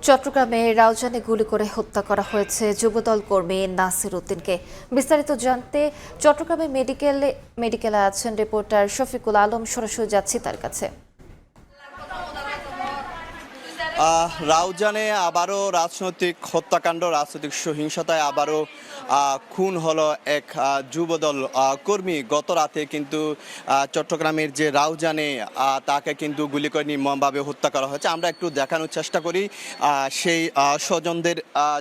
চট্টগ্রামে রাউজানে গুলি করে হত্যা করা হয়েছে যুবদল কর্মী নাসির উদ্দিনকে। বিস্তারিত জানতে চট্টগ্রামে মেডিকেলে আছেন রিপোর্টার শফিকুল আলম। সরাসরি যাচ্ছি তার কাছে। রাউজানে আবারও রাজনৈতিক হত্যাকাণ্ড, রাজনৈতিক সহিংসতায় আবারও খুন হলো এক যুবদল কর্মী। গত রাতে কিন্তু চট্টগ্রামের যে রাউজানে তাকে কিন্তু গুলি করে নির্মমভাবে হত্যা করা হয়েছে। আমরা একটু দেখানোর চেষ্টা করি সেই স্বজনদের,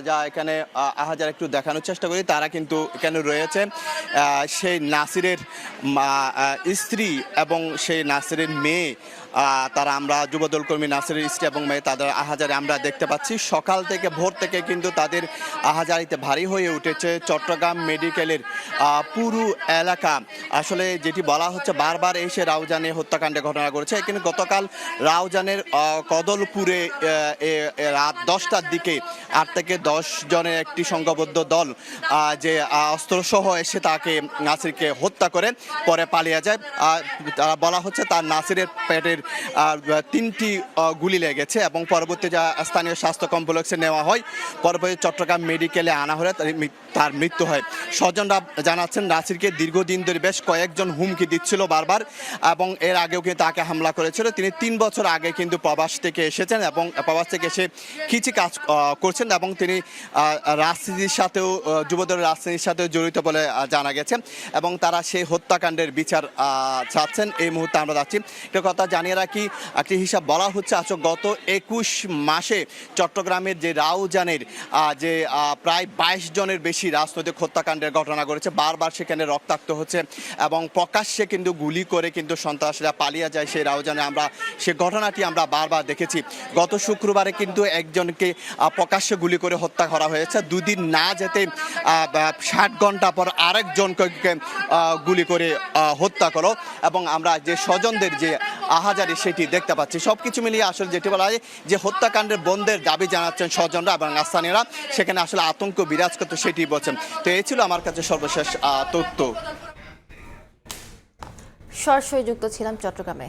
যা এখানে আহাজার একটু দেখানোর চেষ্টা করি। তারা কিন্তু এখানে রয়েছে সেই নাসিরের স্ত্রী এবং সেই নাসিরের মেয়ে। তারা আমরা যুবদল কর্মী নাসিরের স্ত্রী এবং মেয়ে তাদের আহাজারে আমরা দেখতে পাচ্ছি। সকাল থেকে ভোর থেকে কিন্তু তাদের আহাজারিতে ভারী হয়ে উঠেছে চট্টগ্রাম মেডিকেলের পুরো এলাকা। আসলে যেটি বলা হচ্ছে, বারবার এসে রাউজানে হত্যাকাণ্ডের ঘটনা ঘটেছে। কিন্তু গতকাল রাউজানের কদলপুরে রাত 10টার দিকে 8 থেকে 10 জনের একটি সংঘবদ্ধ দল যে অস্ত্রসহ এসে তাকে নাসিরকে হত্যা করে পরে পালিয়ে যায়। বলা হচ্ছে তার নাসিরের পেটের 3টি গুলি লেগেছে এবং পরবর্তী যা স্থানীয় স্বাস্থ্য কমপ্লেক্সে নেওয়া হয়, পরবর্তী চট্টগ্রাম মেডিকেলে আনা হলে তার মৃত্যু হয়। স্বজনরা জানাচ্ছেন নাসিরকে দীর্ঘদিন ধরে বেশ কয়েকজন হুমকি দিচ্ছিল বারবার, এবং এর আগেও কিন্তু তাকে হামলা করেছিল। তিনি 3 বছর আগে কিন্তু প্রবাস থেকে এসেছেন এবং প্রবাস থেকে এসে কিছু কাজ করছেন এবং তিনি রাজনীতির সাথেও, যুবদলের রাজনীতির সাথেও জড়িত বলে জানা গেছে এবং তারা সেই হত্যাকাণ্ডের বিচার চাচ্ছেন। এই মুহূর্তে আমরা যাচ্ছি। একটা কথা জানিয়ে রাখি, একটি হিসাব বলা হচ্ছে গত 21 মাসে চট্টগ্রামের যে রাউজানের যে প্রায় 22 জনের বেশি রাজনৈতিক হত্যাকাণ্ডের ঘটনা ঘটেছে। বারবার সেখানে রক্তাক্ত হচ্ছে এবং প্রকাশ্যে কিন্তু গুলি করে কিন্তু সন্ত্রাসীরা পালিয়ে যায় সেই রাউজানে। আমরা সে ঘটনাটি আমরা বারবার দেখেছি। গত শুক্রবারে কিন্তু একজনকে প্রকাশ্যে গুলি করে হত্যা করা হয়েছে। 2 দিন না যেতে 60 ঘন্টা পর আরেকজনকে গুলি করে হত্যা করো এবং আমরা যে স্বজনদের যে আহাজারি সেটি দেখতে পাচ্ছি। সবকিছু মিলিয়ে আসলে যেটি বলা হয় যে হত্যাকাণ্ডের বন্ধের দাবি জানাচ্ছেন স্বজনরা এবং স্থানীয়রা। সেখানে আসলে আতঙ্ক বিরাজ করতে সেটি বলছেন। তো এই ছিল আমার কাছে সর্বশেষ তথ্য। সরাসরি যুক্ত ছিলাম চট্টগ্রামে।